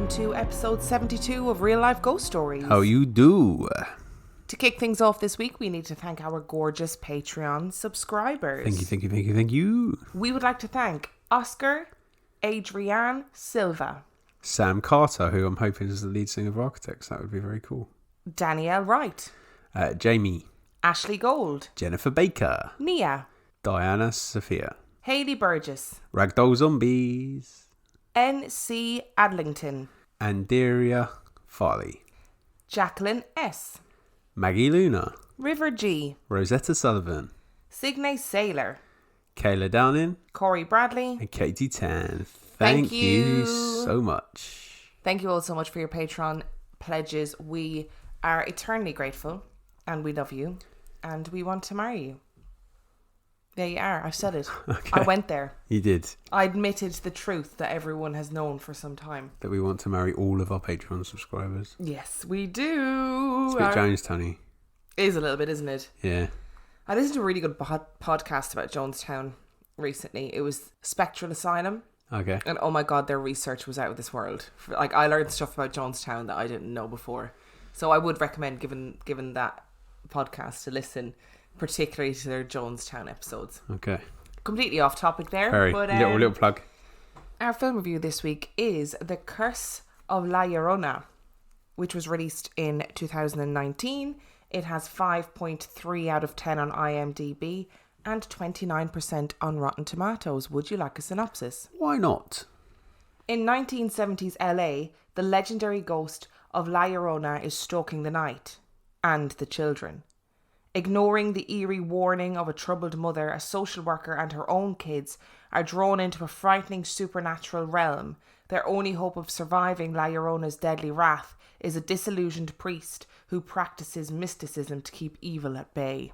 welcome to episode 72 of Real Life Ghost Stories. How you do? To kick things off this week, we need to thank our gorgeous Patreon subscribers. Thank you. We would like to thank Oscar, Adrienne Silva, Sam Carter, who I'm hoping is the lead singer of Architects. That would be very cool. Danielle Wright, Jamie, Ashley Gold, Jennifer Baker, Nia, Diana Sophia, Hayley Burgess, Ragdoll Zombies, N.C. Adlington, Anderia Farley, Jacqueline S., Maggie Luna, River G., Rosetta Sullivan, Signe Saylor, Kayla Downing, Corey Bradley, and Katie Tan. Thank Thank you you so much. Thank you all so much for your Patreon pledges. We are eternally grateful and we love you and we want to marry you. There you are. I've said it. Okay. I went there. You did. I admitted the truth that everyone has known for some time. That we want to marry all of our Patreon subscribers. Yes, we do. It's a bit Jonestown-y. It is a little bit, isn't it? Yeah. I listened to a really good podcast about Jonestown recently. It was Spectral Asylum. Okay. And oh my God, their research was out of this world. Like, I learned stuff about Jonestown that I didn't know before. So I would recommend given that podcast to listen, particularly to their Jonestown episodes. Okay. Completely off topic there. Very. But, Little plug. Our film review this week is The Curse of La Llorona, which was released in 2019. It has 5.3 out of 10 on IMDb and 29% on Rotten Tomatoes. Would you like a synopsis? Why not? In 1970s LA, the legendary ghost of La Llorona is stalking the night and the children. Ignoring the eerie warning of a troubled mother, a social worker and her own kids are drawn into a frightening supernatural realm. Their only hope of surviving La Llorona's deadly wrath is a disillusioned priest who practices mysticism to keep evil at bay.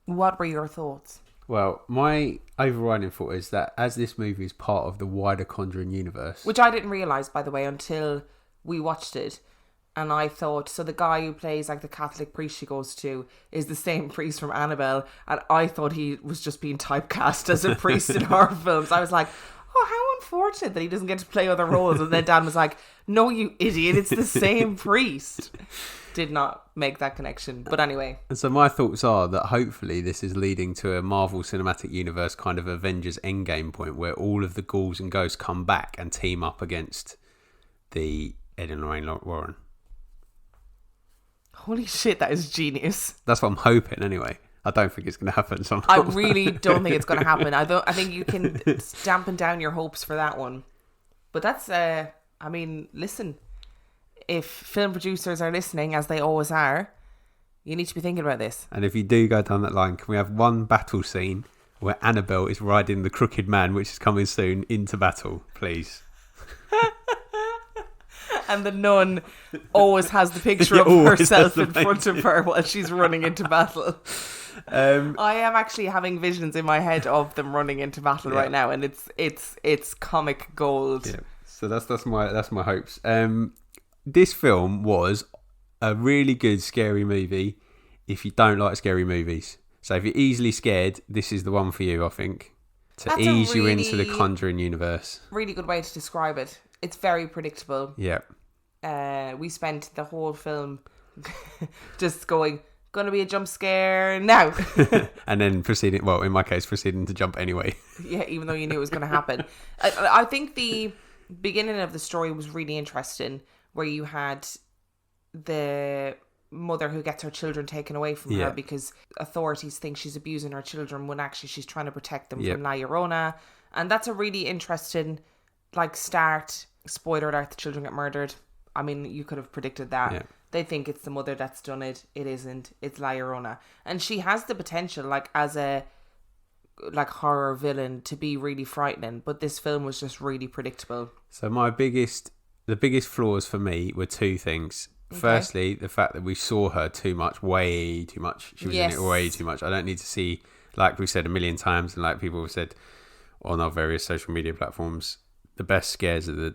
What were your thoughts? Well, my overriding thought is that as this movie is part of the wider Conjuring universe... Which I didn't realise, by the way, until we watched it. And I thought, so the guy who plays like the Catholic priest she goes to is the same priest from Annabelle. And I thought he was just being typecast as a priest in horror films. I was like, oh, how unfortunate that he doesn't get to play other roles. And then Dan was like, no, you idiot, it's the same priest. Did not make that connection. But anyway. And so my thoughts are that hopefully this is leading to a Marvel Cinematic Universe kind of Avengers Endgame point where all of the ghouls and ghosts come back and team up against the Ed and Lorraine Warren. Holy shit, that is genius. That's what I'm hoping anyway. I don't think it's going to happen. So I really don't think it's going to happen. I think you can dampen down your hopes for that one. But that's, listen, if film producers are listening, as they always are, you need to be thinking about this. And if you do go down that line, can we have one battle scene where Annabelle is riding the crooked man, which is coming soon, into battle, please? And the nun always has the picture of herself in front of her while she's running into battle. I am actually having visions in my head of them running into battle right now, and it's comic gold. Yeah. So that's my hopes. This film was a really good scary movie if you don't like scary movies. So if you're easily scared, this is the one for you, I think, to ease you into the Conjuring universe. Really good way to describe it. It's very predictable. Yeah. We spent the whole film just going, gonna be a jump scare now. And then proceeding to jump anyway. Yeah, even though you knew it was going to happen. I think the beginning of the story was really interesting, where you had the mother who gets her children taken away from her because authorities think she's abusing her children when actually she's trying to protect them from La Llorona. And that's a really interesting start. Spoiler alert, the children get murdered. I mean, you could have predicted that. Yeah. They think it's the mother that's done it. It isn't. It's La Llorona. And she has the potential, as a horror villain, to be really frightening. But this film was just really predictable. So the biggest flaws for me were two things. Okay. Firstly, the fact that we saw her way too much. She was in it way too much. I don't need to see, like we said a million times, and like people have said on our various social media platforms, the best scares are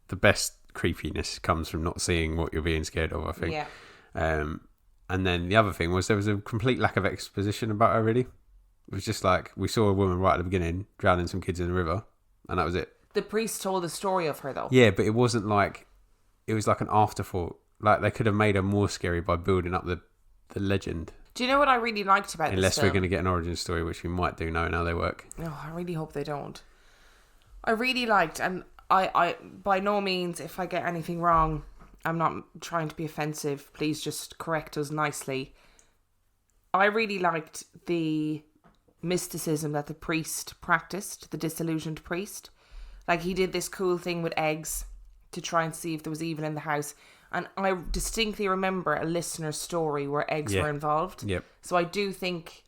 the best creepiness comes from not seeing what you're being scared of, I think. Yeah. And then the other thing was there was a complete lack of exposition about her, really. It was just like, we saw a woman right at the beginning drowning some kids in the river, and that was it. The priest told the story of her, though. Yeah, but it wasn't like it was like an afterthought. Like they could have made her more scary by building up the legend. Do you know what I really liked about Unless this film? we're going to get an origin story, which we might do knowing how they work. No, I really hope they don't. I really liked, and I by no means, if I get anything wrong, I'm not trying to be offensive. Please just correct us nicely. I really liked the mysticism that the priest practiced, the disillusioned priest. Like, he did this cool thing with eggs to try and see if there was evil in the house. And I distinctly remember a listener's story where eggs were involved. Yep. So I do think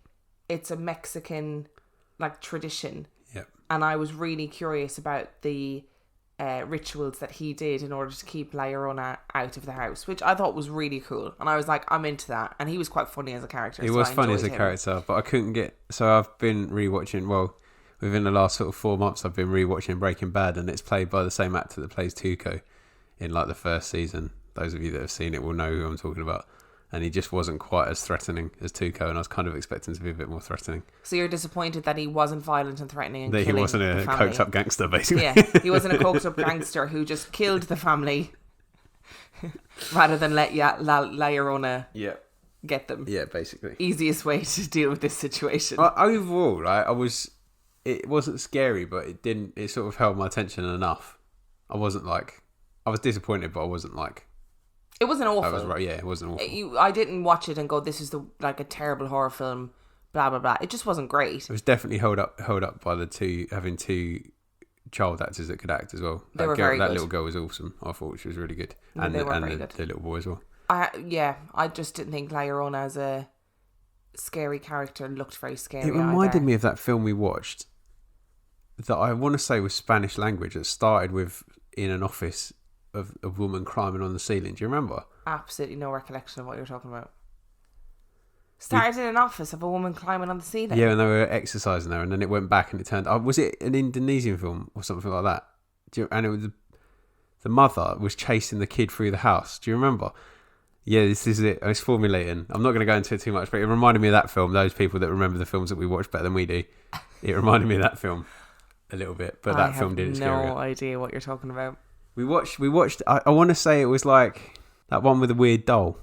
it's a Mexican, like, tradition. Yep. And I was really curious about the rituals that he did in order to keep La Llorona out of the house, which I thought was really cool. And I was like, I'm into that. And he was quite funny as a character. He was funny as a character, but I couldn't get... So I've been rewatching... Well, within the last sort of 4 months, I've been rewatching Breaking Bad, and it's played by the same actor that plays Tuco in, like, the first season. Those of you that have seen it will know who I'm talking about. And he just wasn't quite as threatening as Tuco, and I was kind of expecting to be a bit more threatening. So you're disappointed that he wasn't violent and threatening and that killing he wasn't a coked up gangster, basically. Yeah, he wasn't a coked up gangster who just killed the family rather than let La Llorona get them. Yeah, basically. Easiest way to deal with this situation. Overall, right, it wasn't scary, but it sort of held my attention enough. I was disappointed, but I wasn't like... It wasn't awful. I was right, yeah, it wasn't awful. I didn't watch it and go, this is a terrible horror film, blah, blah, blah. It just wasn't great. It was definitely held up by having two child actors that could act as well. They were very good. That little girl was awesome. I thought she was really good. And they were very good. The little boy as well. I just didn't think La Llorona as a scary character looked very scary. It reminded me of that film we watched that I want to say was Spanish language that started with in an office of a woman climbing on the ceiling. Do you remember? Absolutely no recollection of what you're talking about. Started in an office of a woman climbing on the ceiling. Yeah, and they were exercising there, and then it went back and it turned... was it an Indonesian film or something like that? And it was the mother was chasing the kid through the house. Do you remember? Yeah, this is it. It's formulating. I'm not going to go into it too much, but it reminded me of that film. Those people that remember the films that we watch better than we do. It reminded me of that film a little bit, but that film didn't scare me. I have no idea what you're talking about. We watched. I want to say it was like that one with the weird doll.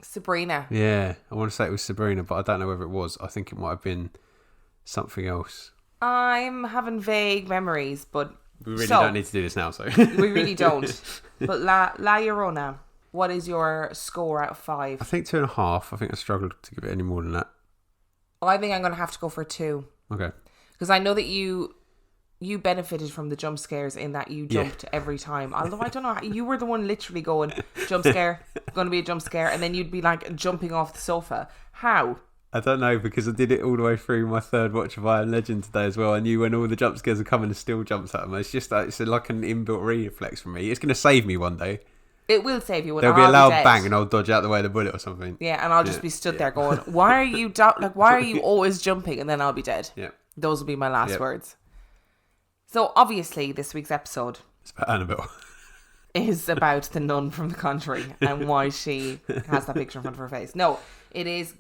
Sabrina. Yeah, I want to say it was Sabrina, but I don't know whether it was. I think it might have been something else. I'm having vague memories, but we really don't need to do this now. So we really don't. But La Llorona, what is your score out of 5? I think 2.5. I think I struggled to give it any more than that. I think I'm going to have to go for 2. Okay. Because I know that you benefited from the jump scares in that you jumped every time. Although I don't know, you were the one literally going, jump scare, going to be a jump scare, and then you'd be like jumping off the sofa. How? I don't know, because I did it all the way through my third watch of I Am Legend today as well. I knew when all the jump scares are coming, I still jumped at them. It's just it's like an inbuilt reflex for me. It's going to save me one day. It will save you. There'll be a loud bang and I'll dodge out the way of the bullet or something. Yeah, and I'll just be stood there going, why are you always jumping? And then I'll be dead. Yeah. Those will be my last words. So obviously this week's episode it's about Annabelle. Is about the nun from The Conjuring and why she has that picture in front of her face. No, it is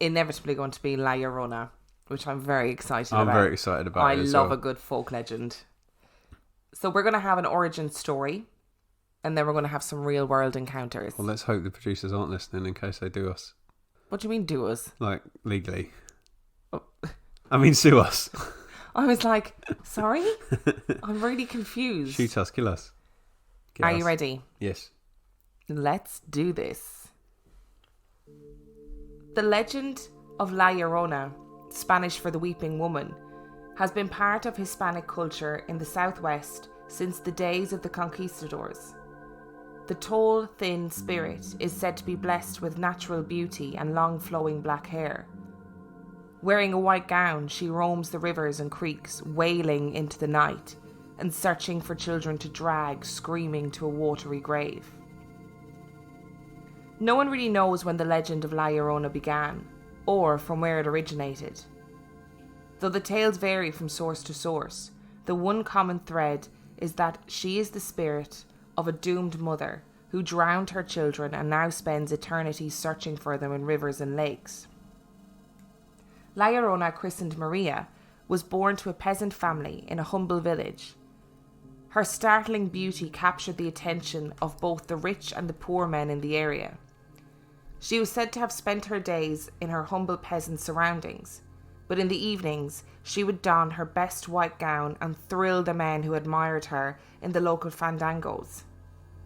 inevitably going to be La Llorona, which I'm very excited about. I'm very excited about it. I love a good folk legend. So we're going to have an origin story and then we're going to have some real world encounters. Well, let's hope the producers aren't listening in case they do us. What do you mean do us? Like, legally. Oh. I mean, sue us. I was like, sorry? I'm really confused. Shoot us, kill us. Are you ready? Yes. Let's do this. The legend of La Llorona, Spanish for the Weeping Woman, has been part of Hispanic culture in the Southwest since the days of the conquistadors. The tall, thin spirit is said to be blessed with natural beauty and long flowing black hair. Wearing a white gown, she roams the rivers and creeks, wailing into the night and searching for children to drag, screaming to a watery grave. No one really knows when the legend of La Llorona began, or from where it originated. Though the tales vary from source to source, the one common thread is that she is the spirit of a doomed mother who drowned her children and now spends eternity searching for them in rivers and lakes. La Llorona, christened Maria, was born to a peasant family in a humble village. Her startling beauty captured the attention of both the rich and the poor men in the area. She was said to have spent her days in her humble peasant surroundings, but in the evenings she would don her best white gown and thrill the men who admired her in the local fandangos.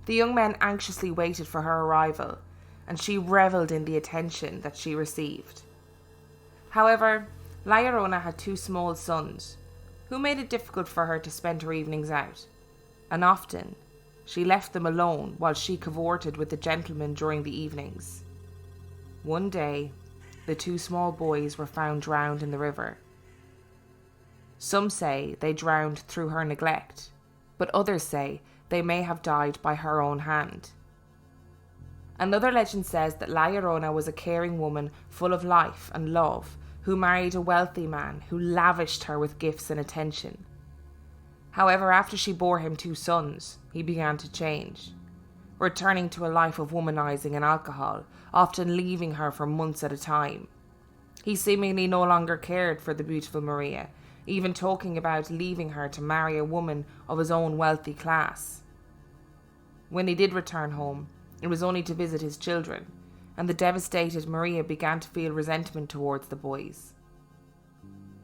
The young men anxiously waited for her arrival, and she revelled in the attention that she received. However, La Llorona had 2 small sons, who made it difficult for her to spend her evenings out, and often she left them alone while she cavorted with the gentlemen during the evenings. One day, the 2 small boys were found drowned in the river. Some say they drowned through her neglect, but others say they may have died by her own hand. Another legend says that La Llorona was a caring woman full of life and love who married a wealthy man who lavished her with gifts and attention. However, after she bore him 2 sons, he began to change, returning to a life of womanizing and alcohol, often leaving her for months at a time. He seemingly no longer cared for the beautiful Maria, even talking about leaving her to marry a woman of his own wealthy class. When he did return home, it was only to visit his children, and the devastated Maria began to feel resentment towards the boys.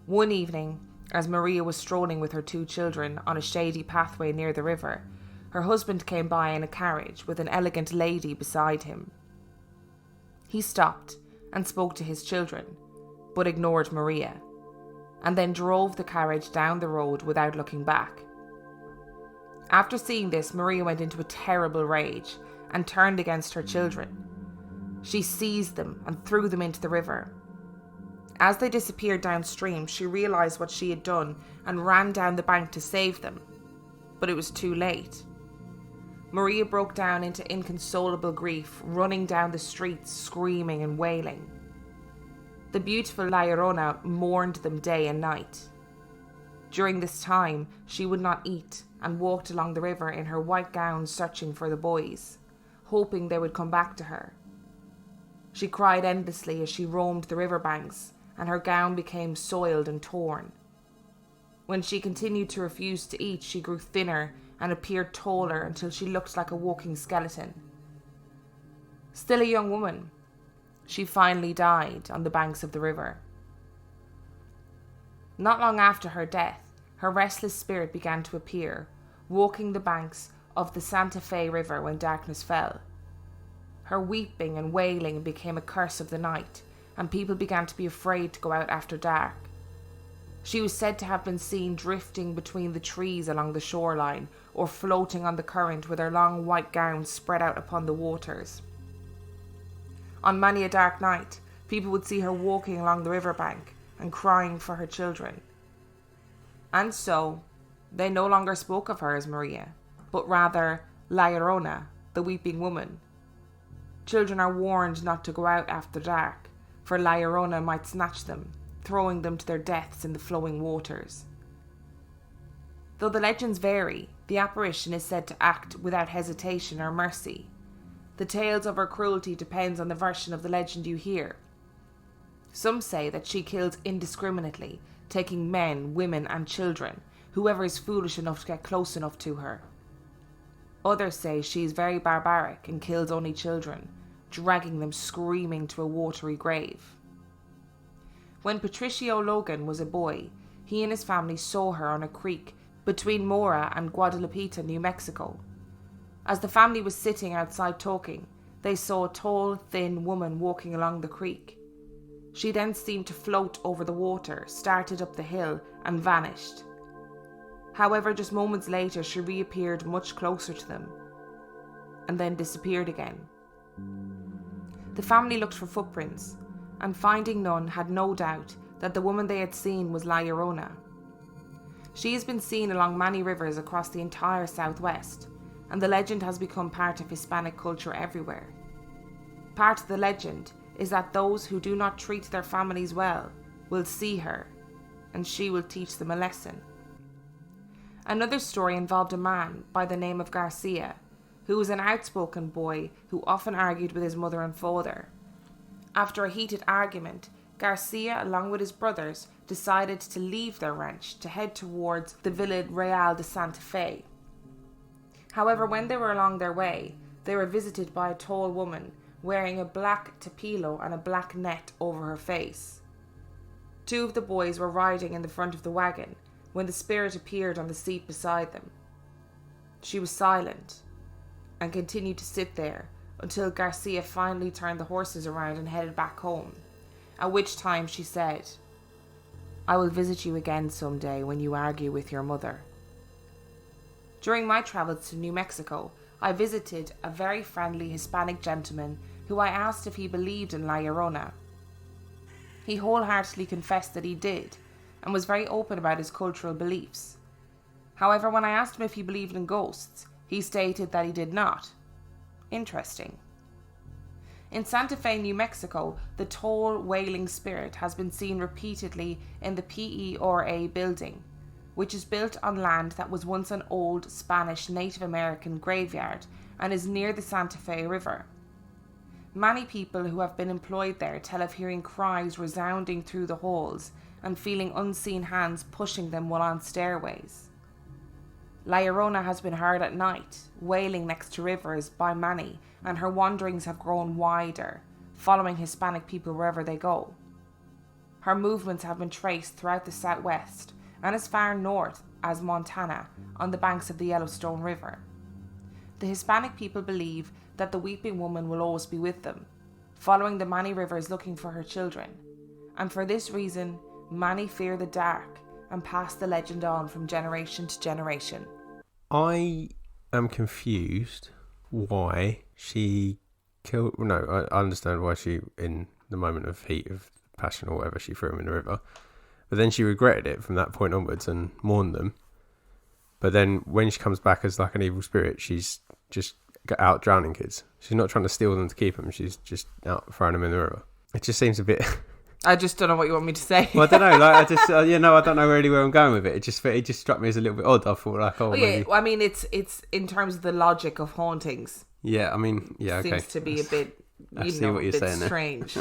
One evening, as Maria was strolling with her 2 children on a shady pathway near the river, her husband came by in a carriage with an elegant lady beside him. He stopped and spoke to his children, but ignored Maria, and then drove the carriage down the road without looking back. After seeing this, Maria went into a terrible rage and turned against her children. She seized them and threw them into the river. As they disappeared downstream, she realized what she had done and ran down the bank to save them, but it was too late. Maria broke down into inconsolable grief, running down the streets, screaming and wailing. The beautiful La Llorona mourned them day and night. During this time, she would not eat and walked along the river in her white gown searching for the boys, hoping they would come back to her. She cried endlessly as she roamed the riverbanks, and her gown became soiled and torn. When she continued to refuse to eat, she grew thinner and appeared taller until she looked like a walking skeleton. Still a young woman, she finally died on the banks of the river. Not long after her death, her restless spirit began to appear, walking the banks of the Santa Fe River when darkness fell. Her weeping and wailing became a curse of the night, and people began to be afraid to go out after dark. She was said to have been seen drifting between the trees along the shoreline, or floating on the current with her long white gown spread out upon the waters. On many a dark night, people would see her walking along the riverbank and crying for her children. And so, they no longer spoke of her as Maria, but rather La Llorona, the weeping woman. Children are warned not to go out after dark, for La Llorona might snatch them, throwing them to their deaths in the flowing waters. Though the legends vary, the apparition is said to act without hesitation or mercy. The tales of her cruelty depends on the version of the legend you hear. Some say that she kills indiscriminately, taking men, women and children, whoever is foolish enough to get close enough to her. Others say she is very barbaric and kills only children, dragging them screaming to a watery grave. When Patricio Logan was a boy, he and his family saw her on a creek between Mora and Guadalupita, New Mexico. As the family was sitting outside talking, they saw a tall, thin woman walking along the creek. She then seemed to float over the water, started up the hill, and vanished. However, just moments later, she reappeared much closer to them, and then disappeared again. The family looked for footprints, and finding none, had no doubt that the woman they had seen was La Llorona. She has been seen along many rivers across the entire southwest, and the legend has become part of Hispanic culture everywhere. Part of the legend is that those who do not treat their families well will see her, and she will teach them a lesson. Another story involved a man by the name of Garcia, who was an outspoken boy who often argued with his mother and father. After a heated argument, Garcia, along with his brothers, decided to leave their ranch to head towards the Villa Real de Santa Fe. However, when they were along their way, they were visited by a tall woman wearing a black tapilo and a black net over her face. 2 of the boys were riding in the front of the wagon when the spirit appeared on the seat beside them. She was silent and continued to sit there until Garcia finally turned the horses around and headed back home, at which time she said, "I will visit you again someday when you argue with your mother." During my travels to New Mexico, I visited a very friendly Hispanic gentleman who I asked if he believed in La Llorona. He wholeheartedly confessed that he did, and was very open about his cultural beliefs. However, when I asked him if he believed in ghosts, he stated that he did not. Interesting. In Santa Fe, New Mexico, the tall, wailing spirit has been seen repeatedly in the PERA building, which is built on land that was once an old Spanish Native American graveyard and is near the Santa Fe River. Many people who have been employed there tell of hearing cries resounding through the halls and feeling unseen hands pushing them while on stairways. La Llorona has been heard at night, wailing next to rivers by many, and her wanderings have grown wider, following Hispanic people wherever they go. Her movements have been traced throughout the southwest and as far north as Montana on the banks of the Yellowstone River. The Hispanic people believe that the weeping woman will always be with them, following the many rivers looking for her children, and for this reason, many fear the dark and pass the legend on from generation to generation. I am confused why she killed... No, I understand why she, in the moment of heat of passion or whatever, she threw him in the river. But then she regretted it from that point onwards and mourned them. But then when she comes back as like an evil spirit, she's just out drowning kids. She's not trying to steal them to keep them. She's just out throwing them in the river. It just seems a bit... I just don't know what you want me to say. Well, I don't know. Like, I just, I don't know really where I'm going with it. It just struck me as a little bit odd. I thought like, yeah, maybe... I mean, it's in terms of the logic of hauntings. Yeah, I mean, yeah, okay. Seems to be a bit, I see what you're saying strange.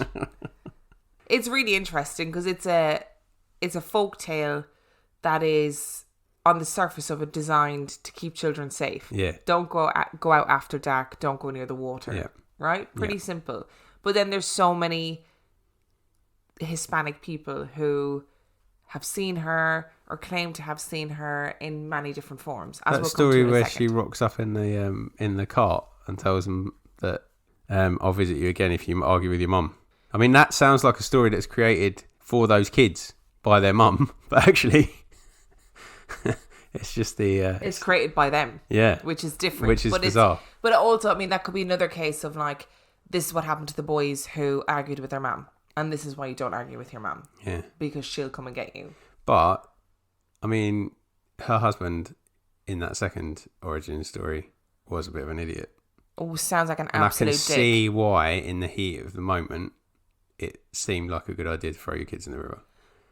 It's really interesting because it's a folk tale that is on the surface of it designed to keep children safe. Yeah. Don't go out after dark. Don't go near the water. Yeah. Right? Pretty simple. But then there's so many Hispanic people who have seen her or claim to have seen her in many different forms. As that we'll story where second. she rocks up in the cart and tells them that I'll visit you again if you argue with your mum. I mean, that sounds like a story that's created for those kids by their mum, but actually it's just it's created by them. Yeah. Which is different. Which is bizarre. But also, I mean, that could be another case of like, this is what happened to the boys who argued with their mum. And this is why you don't argue with your mum. Yeah. Because she'll come and get you. But, I mean, her husband in that second origin story was a bit of an idiot. Oh, sounds like an and absolute dick. I can see why, in the heat of the moment, it seemed like a good idea to throw your kids in the river.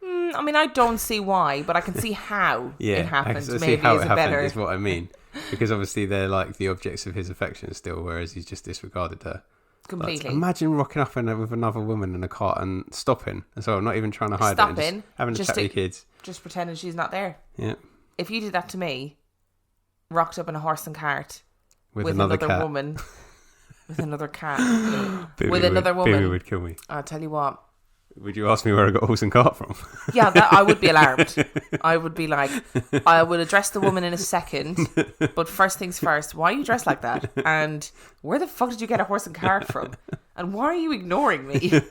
I mean, I don't see why, but I can see how it happened. I can Maybe see how is it a happened better... is what I mean. Because obviously they're like the objects of his affection still, whereas he's just disregarded her. Completely. Like, imagine rocking up with another woman in a cart and stopping. And so I'm not even trying to hide it. Just having a chat with your kids. Just pretending she's not there. Yeah. If you did that to me, rocked up in a horse and cart with another another cat. woman, with another cat, with another woman, Baby would kill me. I'll tell you what. Would you ask me where I got horse and cart from? Yeah, I would be alarmed. I would be like, I will address the woman in a second, but first things first, why are you dressed like that? And where the fuck did you get a horse and cart from? And why are you ignoring me?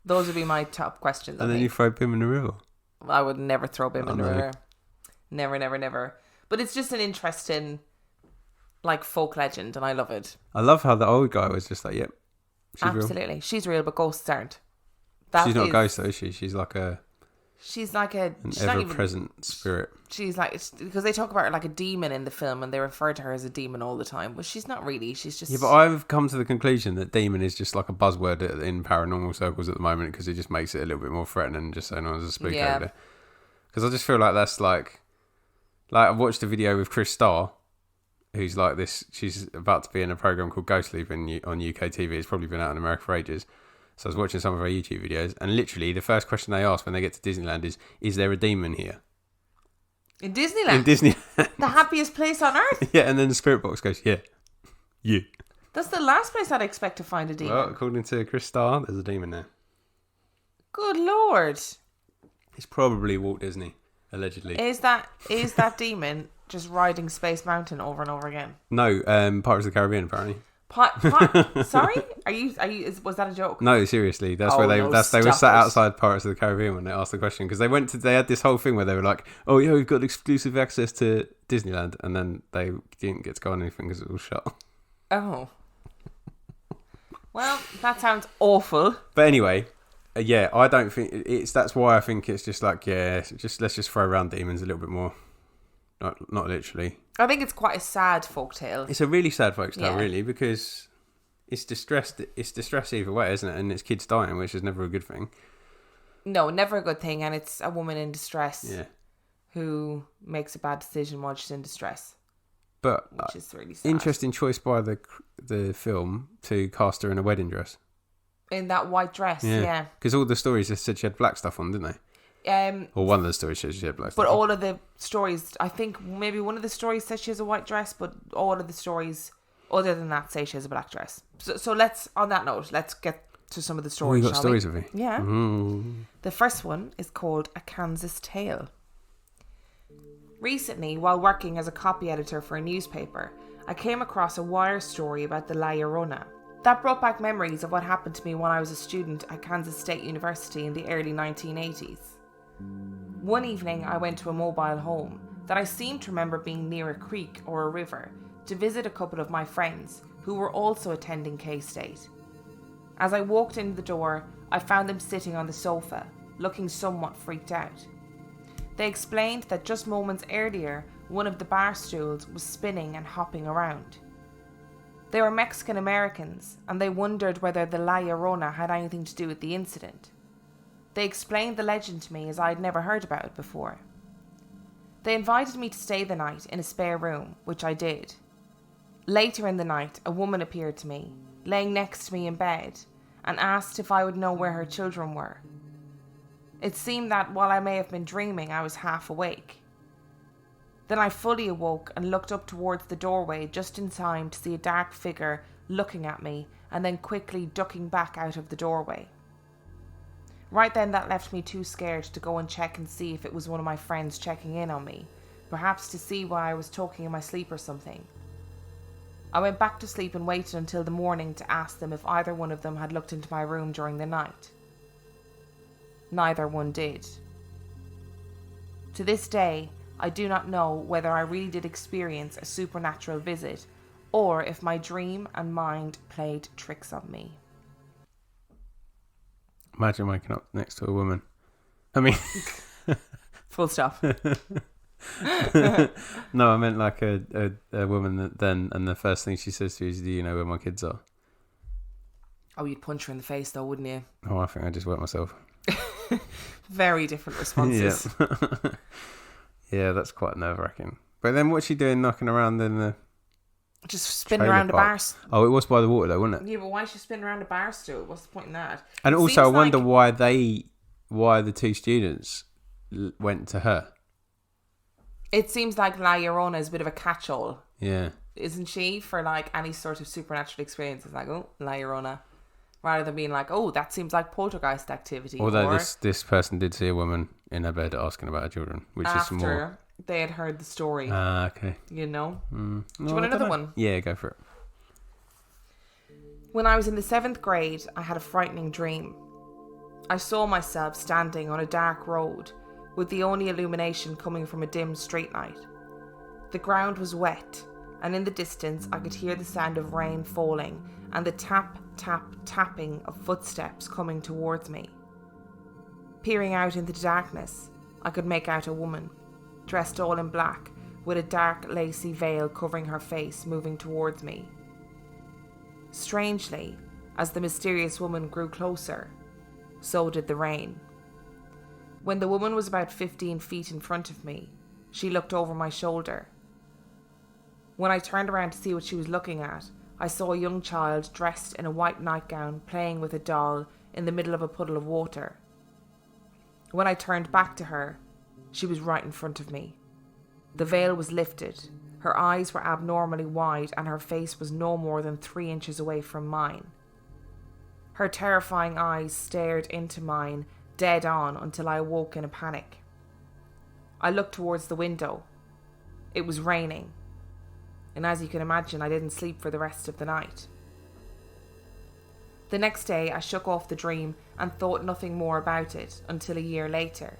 Those would be my top questions. And then you throw Bim in the river. I would never throw Bim in the river. Never, never, never. But it's just an interesting, like, folk legend, and I love it. I love how the old guy was just like, yep, she's absolutely real. She's real, but ghosts aren't. She's not a ghost though, is she? She's like an ever-present spirit. She's like, because they talk about her like a demon in the film, and they refer to her as a demon all the time, but she's not really. She's just... Yeah, but I've come to the conclusion that demon is just like a buzzword in paranormal circles at the moment, because it just makes it a little bit more threatening, just so no one's a spook over there. Because I just feel like that's like I've watched a video with Chris Starr, who's like this. She's about to be in a program called Ghost Leap on UK TV. It's probably been out in America for ages. So I was watching some of her YouTube videos, and literally the first question they ask when they get to Disneyland is there a demon here? In Disneyland? In Disneyland. The happiest place on earth? Yeah, and then the spirit box goes, yeah, you. That's the last place I'd expect to find a demon. Well, according to Chris Starr, there's a demon there. Good Lord. It's probably Walt Disney, allegedly. Is that demon just riding Space Mountain over and over again? No, Pirates of the Caribbean, apparently. Sorry? Was that a joke? No, seriously. That's where they were sat outside Pirates of the Caribbean when they asked the question, because they had this whole thing where they were like, "Oh yeah, we've got exclusive access to Disneyland," and then they didn't get to go on anything because it was shut. Oh. Well, that sounds awful. But anyway, yeah, I don't think that's why I think it's just like, yeah, let's just throw around demons a little bit more. Not literally. I think it's quite a sad folktale. It's a really sad folktale, really, because it's distress either way, isn't it? And it's kids dying, which is never a good thing. No, never a good thing, and it's a woman in distress who makes a bad decision while she's in distress. But which is really sad. Interesting choice by the film to cast her in a wedding dress. In that white dress, yeah. Because all the stories just said she had black stuff on, didn't they? Or one of the stories says she had black stuff. But all of the stories, I think maybe one of the stories says she has a white dress, but all of the stories, other than that, say she has a black dress. So let's, on that note, let's get to some of the stories. You got stories of it? Yeah. Mm. The first one is called A Kansas Tale. Recently, while working as a copy editor for a newspaper, I came across a wire story about the Llorona. That brought back memories of what happened to me when I was a student at Kansas State University in the early 1980s. One evening, I went to a mobile home that I seemed to remember being near a creek or a river to visit a couple of my friends who were also attending K-State. As I walked in the door, I found them sitting on the sofa, looking somewhat freaked out. They explained that just moments earlier, one of the bar stools was spinning and hopping around. They were Mexican Americans, and they wondered whether the La Llorona had anything to do with the incident. They explained the legend to me as I had never heard about it before. They invited me to stay the night in a spare room, which I did. Later in the night, a woman appeared to me, laying next to me in bed, and asked if I would know where her children were. It seemed that while I may have been dreaming, I was half awake. Then I fully awoke and looked up towards the doorway just in time to see a dark figure looking at me and then quickly ducking back out of the doorway. Right then that left me too scared to go and check and see if it was one of my friends checking in on me, perhaps to see why I was talking in my sleep or something. I went back to sleep and waited until the morning to ask them if either one of them had looked into my room during the night. Neither one did. To this day, I do not know whether I really did experience a supernatural visit or if my dream and mind played tricks on me. Imagine waking up next to a woman. I mean... Full stop. No, I meant like a woman that then, and the first thing she says to you is, "Do you know where my kids are?" Oh, you'd punch her in the face though, wouldn't you? Oh, I think I just wet myself. Very different responses. Yeah. Yeah, that's quite nerve-wracking. But then what's she doing knocking around in the... Just spinning around a bar stool. Oh, it was by the water though, wasn't it? Yeah, but why is she spinning around a bar stool? What's the point in that? And also I wonder why the two students went to her. It seems like La Llorona is a bit of a catch-all. Yeah. Isn't she? For like any sort of supernatural experience. It's like, oh, La Llorona. Rather than being like, oh, that seems like poltergeist activity. Although this person did see a woman in her bed asking about her children, which is more... After they had heard the story. Ah, okay. You know? No, Do you want another one? Yeah, go for it. When I was in the 7th grade, I had a frightening dream. I saw myself standing on a dark road, with the only illumination coming from a dim streetlight. The ground was wet, and in the distance I could hear the sound of rain falling and the tap, tap, tapping of footsteps coming towards me. Peering out into the darkness, I could make out a woman, dressed all in black, with a dark lacy veil covering her face, moving towards me. Strangely, as the mysterious woman grew closer, so did the rain. When the woman was about 15 feet in front of me, she looked over my shoulder. When I turned around to see what she was looking at, I saw a young child dressed in a white nightgown playing with a doll in the middle of a puddle of water. When I turned back to her, she was right in front of me, The veil was lifted. Her eyes were abnormally wide and her face was no more than 3 inches away from mine. Her terrifying eyes stared into mine dead on until I awoke in a panic. I looked towards the window. It was raining. And as you can imagine, I didn't sleep for the rest of the night. The next day, I shook off the dream and thought nothing more about it until a year later.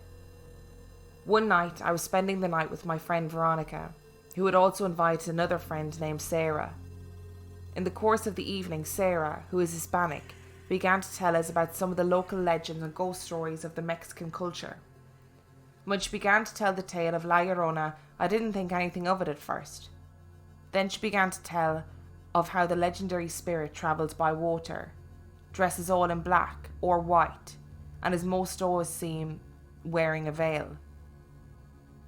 One night, I was spending the night with my friend Veronica, who had also invited another friend named Sarah. In the course of the evening, Sarah, who is Hispanic, began to tell us about some of the local legends and ghost stories of the Mexican culture. When she began to tell the tale of La Llorona, I didn't think anything of it at first. Then she began to tell of how the legendary spirit travels by water, dresses all in black or white, and is most always seen wearing a veil.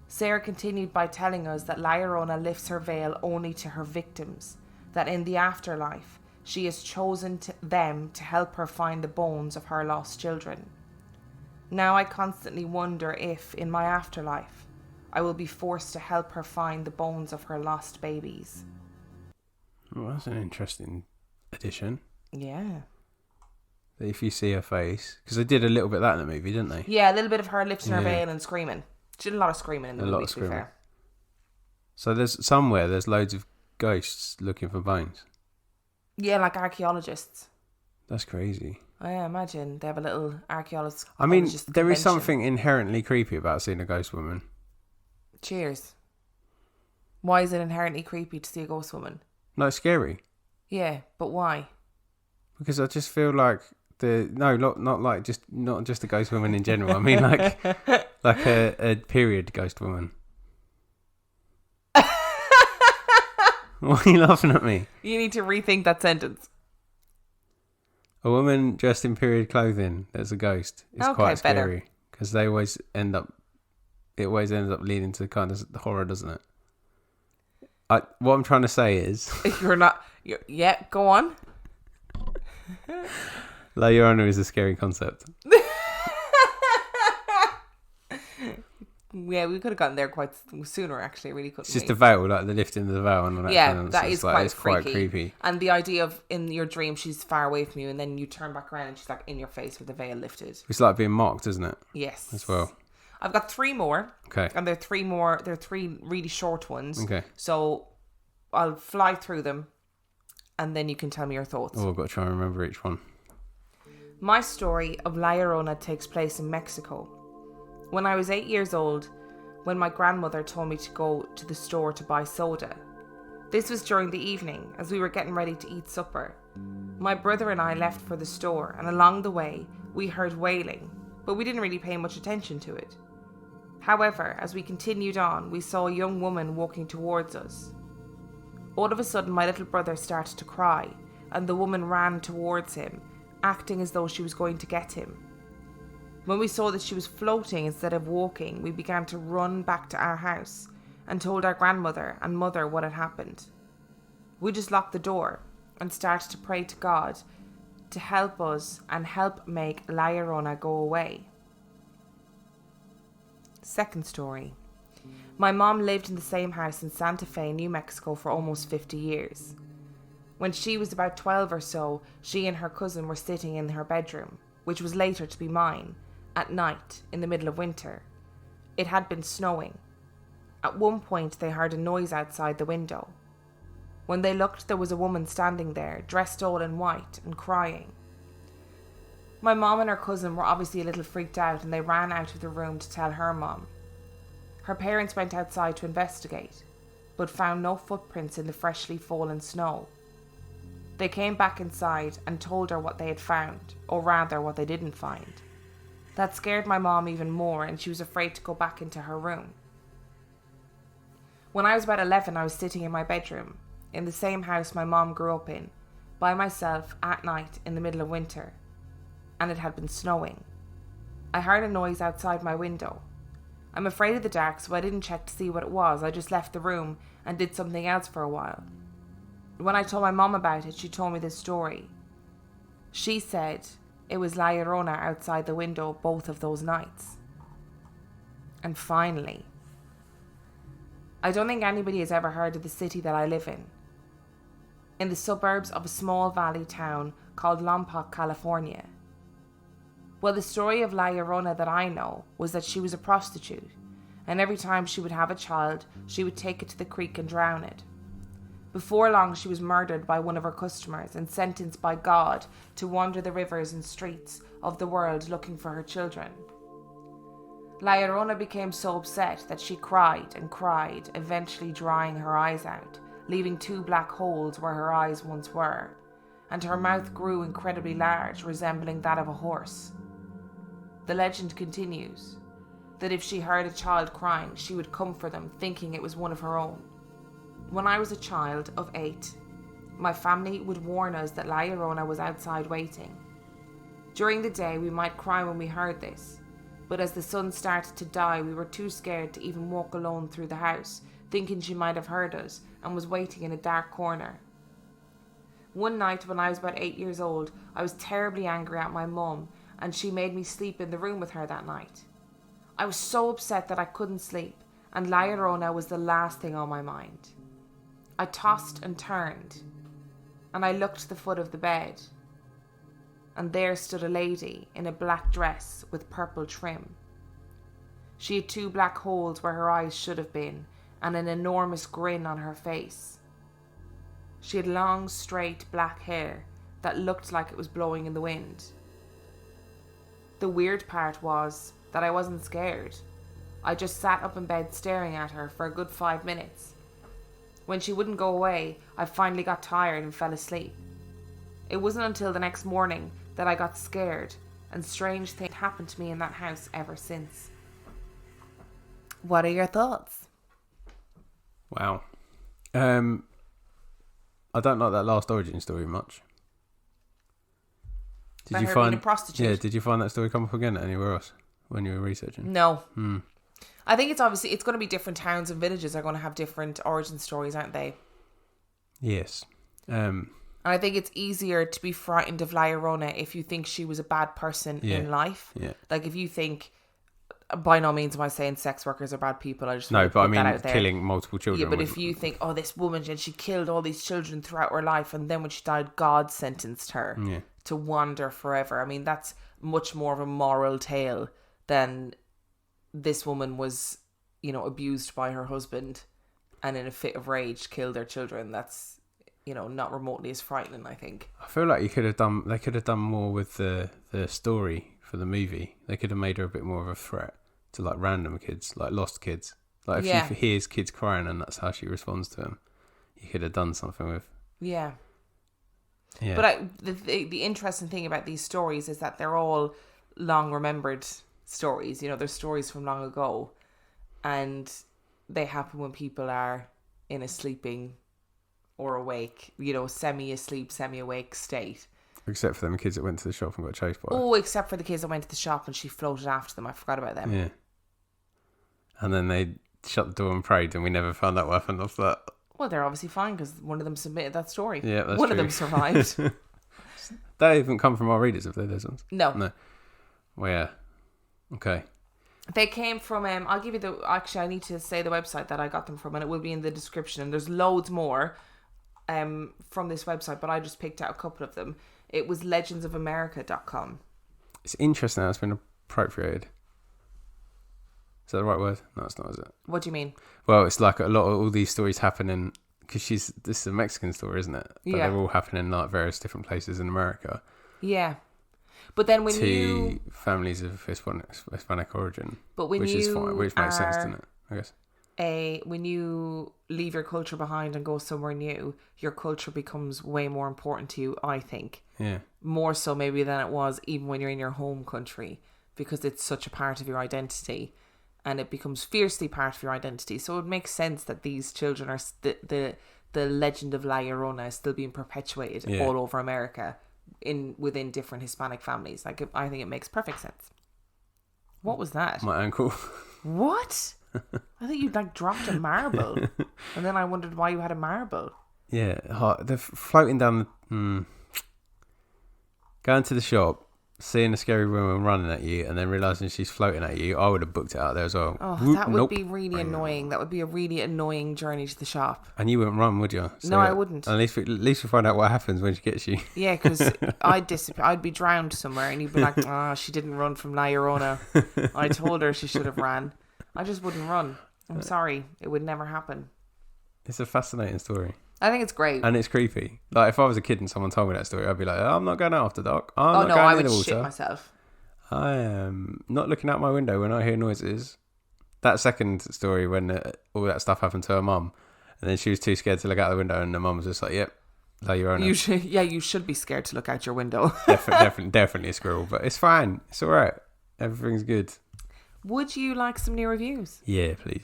Sarah continued by telling us that La Llorona lifts her veil only to her victims, that in the afterlife she has chosen them to help her find the bones of her lost children. Now I constantly wonder if, in my afterlife, I will be forced to help her find the bones of her lost babies. Well, that's an interesting addition. Yeah. If you see her face, because they did a little bit of that in the movie, didn't they? Yeah, a little bit of her lifting her veil and screaming. She did a lot of screaming in the movie, to be fair. So there's loads of ghosts looking for bones. Yeah, like archaeologists. That's crazy. I imagine they have a little archaeologist. I mean, there is something inherently creepy about seeing a ghost woman. Cheers. Why is it inherently creepy to see a ghost woman? No, it's scary. Yeah, but why? Because I just feel like not just a ghost woman in general. I mean, like a period ghost woman. Why are you laughing at me? You need to rethink that sentence. A woman dressed in period clothing that's a ghost is quite scary because it always ends up leading to kind of horror, doesn't it? What I'm trying to say is yeah, go on. La Llorona is a scary concept. Yeah, we could have gotten there quite sooner, actually. Really couldn't. It's just a veil, like the lifting of the veil, and all that. Yeah, that is quite creepy. And the idea of in your dream she's far away from you, and then you turn back around and she's like in your face with the veil lifted. It's like being mocked, isn't it? Yes, as well. I've got 3 more. Okay, and they're 3 more. They're 3 really short ones. Okay, so I'll fly through them, and then you can tell me your thoughts. Oh, I've got to try and remember each one. My story of La Llorona takes place in Mexico. When I was 8 years old, when my grandmother told me to go to the store to buy soda. This was during the evening, as we were getting ready to eat supper. My brother and I left for the store, and along the way, we heard wailing, but we didn't really pay much attention to it. However, as we continued on, we saw a young woman walking towards us. All of a sudden, my little brother started to cry, and the woman ran towards him, acting as though she was going to get him. When we saw that she was floating instead of walking, we began to run back to our house and told our grandmother and mother what had happened. We just locked the door and started to pray to God to help us and help make La Llorona go away. Second story. My mom lived in the same house in Santa Fe, New Mexico for almost 50 years. When she was about 12 or so, she and her cousin were sitting in her bedroom, which was later to be mine, at night in the middle of winter. It had been snowing. At one point they heard a noise outside the window. When they looked, there was a woman standing there, dressed all in white and crying. My mom and her cousin were obviously a little freaked out, and they ran out of the room to tell her mom. Her parents went outside to investigate, but found no footprints in the freshly fallen snow. They came back inside and told her what they had found, or rather what they didn't find. That scared my mom even more, and she was afraid to go back into her room. When I was about 11, I was sitting in my bedroom, in the same house my mom grew up in, by myself at night in the middle of winter, and it had been snowing. I heard a noise outside my window. I'm afraid of the dark, so I didn't check to see what it was. I just left the room and did something else for a while. When I told my mom about it, she told me this story. She said it was La Llorona outside the window both of those nights. And finally, I don't think anybody has ever heard of the city that I live in the suburbs of a small valley town called Lompoc, California. Well, the story of La Llorona that I know was that she was a prostitute, and every time she would have a child, she would take it to the creek and drown it. Before long, she was murdered by one of her customers and sentenced by God to wander the rivers and streets of the world looking for her children. La Llorona became so upset that she cried and cried, eventually drying her eyes out, leaving 2 black holes where her eyes once were, and her mouth grew incredibly large, resembling that of a horse. The legend continues that if she heard a child crying, she would come for them, thinking it was one of her own. When I was a child of 8, my family would warn us that La Llorona was outside waiting. During the day, we might cry when we heard this, but as the sun started to die, we were too scared to even walk alone through the house, thinking she might have heard us and was waiting in a dark corner. One night when I was about 8 years old, I was terribly angry at my mum, and she made me sleep in the room with her that night. I was so upset that I couldn't sleep, and La Llorona was the last thing on my mind. I tossed and turned, and I looked to the foot of the bed, and there stood a lady in a black dress with purple trim. She had 2 black holes where her eyes should have been, and an enormous grin on her face. She had long, straight black hair that looked like it was blowing in the wind. The weird part was that I wasn't scared. I just sat up in bed staring at her for a good 5 minutes. When she wouldn't go away, I finally got tired and fell asleep. It wasn't until the next morning that I got scared, and strange things happened to me in that house ever since. What are your thoughts? Wow. I don't like that last origin story much. Did you find being a prostitute? Yeah, did you find that story come up again anywhere else when you were researching? No. I think it's going to be different towns and villages are going to have different origin stories, aren't they? Yes. And I think it's easier to be frightened of La Llorona if you think she was a bad person in life. Yeah. Like if you think, by no means am I saying sex workers are bad people. I just no, but I mean killing multiple children. Yeah, but if you think, oh, this woman and she killed all these children throughout her life, and then when she died, God sentenced her to wander forever. I mean, that's much more of a moral tale than this woman was, abused by her husband, and in a fit of rage killed their children. That's, not remotely as frightening, I think. I feel like they could have done more with the story for the movie. They could have made her a bit more of a threat to like random kids, like lost kids. Like if she hears kids crying and that's how she responds to them, you could have done something with. Yeah. Yeah. But the interesting thing about these stories is that they're all long remembered stories. They're stories from long ago, and they happen when people are in a sleeping or awake, semi-asleep, semi-awake state. Except for them kids that went to the shop and got chased by her. Oh, except for the kids that went to the shop and she floated after them. I forgot about them. Yeah. And then they shut the door and prayed, and we never found out what happened after that. Well, they're obviously fine because one of them submitted that story. Yeah, that's one true. of them survived. They haven't come from our readers, have they, those ones? No. Well, yeah. Okay. They came from, I'll give you I need to say the website that I got them from, and it will be in the description. And there's loads more from this website, but I just picked out a couple of them. It was legendsofamerica.com. It's interesting how it's been appropriated. Is that the right word? No, it's not, is it? What do you mean? Well, it's like a lot of all these stories happening, because this is a Mexican story, isn't it? But they're all happening in like various different places in America. Yeah. But then when to families of Hispanic origin, which is fine, which makes sense, doesn't it? I guess. When you leave your culture behind and go somewhere new, your culture becomes way more important to you, I think. Yeah. More so maybe than it was even when you're in your home country, because it's such a part of your identity, and it becomes fiercely part of your identity. So it makes sense that these children are the legend of La Llorona is still being perpetuated all over America within different Hispanic families. Like, I think it makes perfect sense. What was that? My ankle. What? I think you dropped a marble, and then I wondered why you had a marble. Yeah, they're floating down going to the shop, seeing a scary woman running at you and then realising she's floating at you, I would have booked it out there as well. Oh, that would be really annoying. That would be a really annoying journey to the shop. And you wouldn't run, would you? So, no, I wouldn't. At least we find out what happens when she gets you. Yeah, because I'd disappear. I'd be drowned somewhere and you'd be like, she didn't run from Llorona. I told her she should have ran. I just wouldn't run. I'm sorry. It would never happen. It's a fascinating story. I think it's great. And it's creepy. Like, if I was a kid and someone told me that story, I'd be like, I'm not going out after dark. I would shit myself. I am not looking out my window when I hear noises. That second story, when all that stuff happened to her mum, and then she was too scared to look out the window, and the mum was just like, yep, Llorona. You should be scared to look out your window. definitely a squirrel, but it's fine. It's all right. Everything's good. Would you like some new reviews? Yeah, please.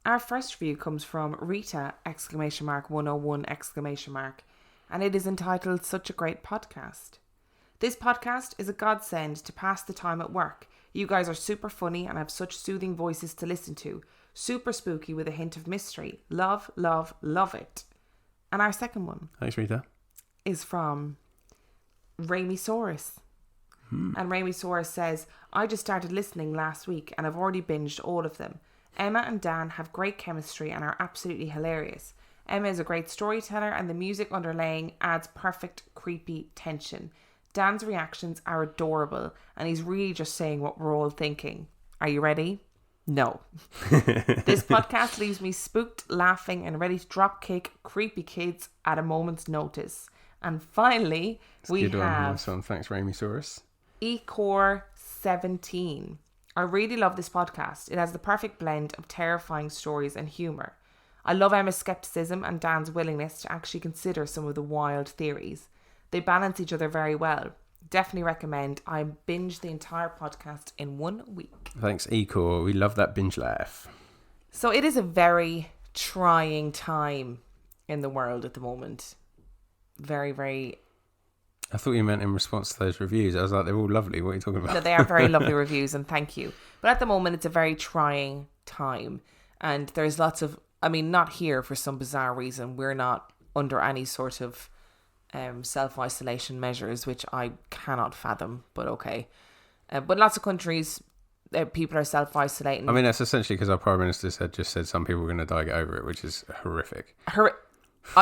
Our first review comes from Rita, ! 101, ! And it is entitled Such a Great Podcast. This podcast is a godsend to pass the time at work. You guys are super funny and have such soothing voices to listen to. Super spooky with a hint of mystery. Love, love, love it. And our second one. Thanks, Rita. Is from Raimi Saurus. And Raimi Saurus says, I just started listening last week and I've already binged all of them. Emma and Dan have great chemistry and are absolutely hilarious. Emma is a great storyteller and the music underlaying adds perfect creepy tension. Dan's reactions are adorable and he's really just saying what we're all thinking. Are you ready? No. This podcast leaves me spooked, laughing and ready to drop kick creepy kids at a moment's notice. And finally, we have... Nice one. Thanks, Raimi Saurus. Ecor17. I really love this podcast. It has the perfect blend of terrifying stories and humour. I love Emma's skepticism and Dan's willingness to actually consider some of the wild theories. They balance each other very well. Definitely recommend. I binge the entire podcast in 1 week. Thanks, Ecor. We love that binge laugh. So it is a very trying time in the world at the moment. Very, very... I thought you meant in response to those reviews. I was like, they're all lovely. What are you talking about? No, they are very lovely reviews and thank you. But at the moment, it's a very trying time. And there's lots of... I mean, not here for some bizarre reason. We're not under any sort of self-isolation measures, which I cannot fathom, but okay. But lots of countries, people are self-isolating. I mean, that's essentially because our Prime Minister just said some people are going to die, get over it, which is horrific.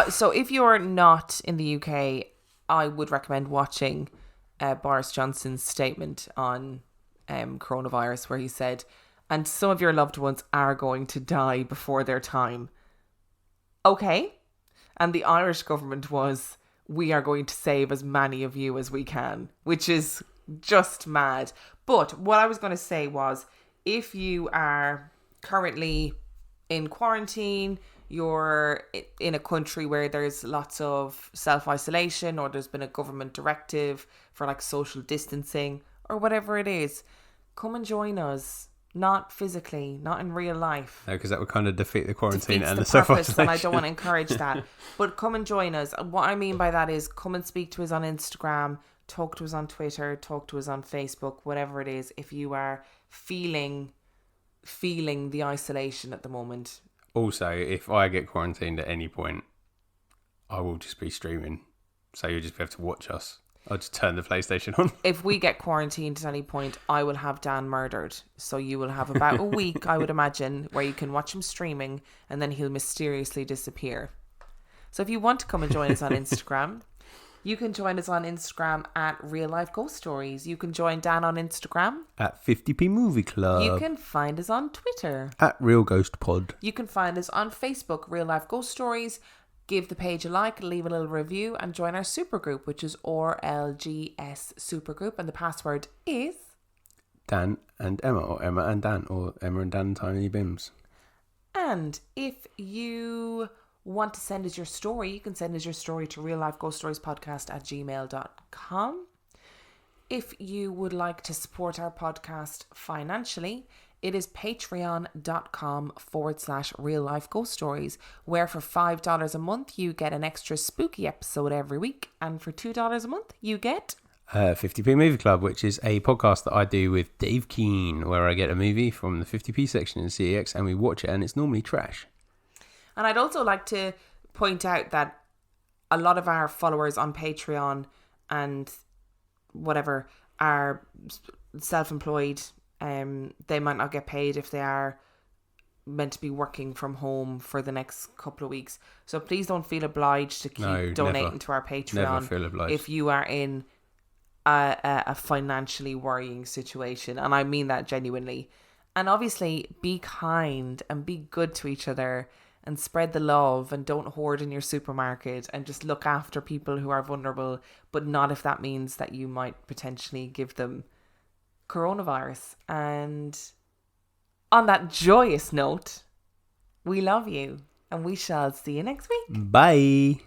So if you're not in the UK... I would recommend watching Boris Johnson's statement on coronavirus where he said, and some of your loved ones are going to die before their time. Okay. And the Irish government was, we are going to save as many of you as we can, which is just mad. But what I was going to say was, if you are currently in quarantine, you're in a country where there's lots of self-isolation or there's been a government directive for like social distancing or whatever it is, come and join us. Not physically, not in real life. No, because that would kind of defeat the quarantine and the self-isolation. And I don't want to encourage that. But come and join us. What I mean by that is come and speak to us on Instagram, talk to us on Twitter, talk to us on Facebook, whatever it is. If you are feeling the isolation at the moment. Also, if I get quarantined at any point, I will just be streaming. So you'll just be able to watch us. I'll just turn the PlayStation on. If we get quarantined at any point, I will have Dan murdered. So you will have about a week, I would imagine, where you can watch him streaming and then he'll mysteriously disappear. So if you want to come and join us on Instagram, you can join us on Instagram at Real Life Ghost Stories. You can join Dan on Instagram at 50p Movie Club. You can find us on Twitter at Real Ghost Pod. You can find us on Facebook, Real Life Ghost Stories. Give the page a like, leave a little review, and join our supergroup, which is RLGS Supergroup, and the password is Dan and Emma, or Emma and Dan, or Emma and Dan Tiny Bims. And if you want to send us your story, you can send us your story to reallifeghoststoriespodcast@gmail.com. If you would like to support our podcast financially, it is patreon.com/reallifeghoststories, where for $5 a month you get an extra spooky episode every week, and for $2 a month you get 50p Movie Club, which is a podcast that I do with Dave Keane, where I get a movie from the 50p section in CEX and we watch it, and it's normally trash. And I'd also like to point out that a lot of our followers on Patreon and whatever are self-employed, they might not get paid if they are meant to be working from home for the next couple of weeks. So please don't feel obliged to keep donating to our Patreon. Never feel obliged. If you are in a financially worrying situation, and I mean that genuinely. And obviously, be kind and be good to each other and spread the love, and don't hoard in your supermarket, and just look after people who are vulnerable, but not if that means that you might potentially give them coronavirus. And on that joyous note, we love you, and we shall see you next week. Bye.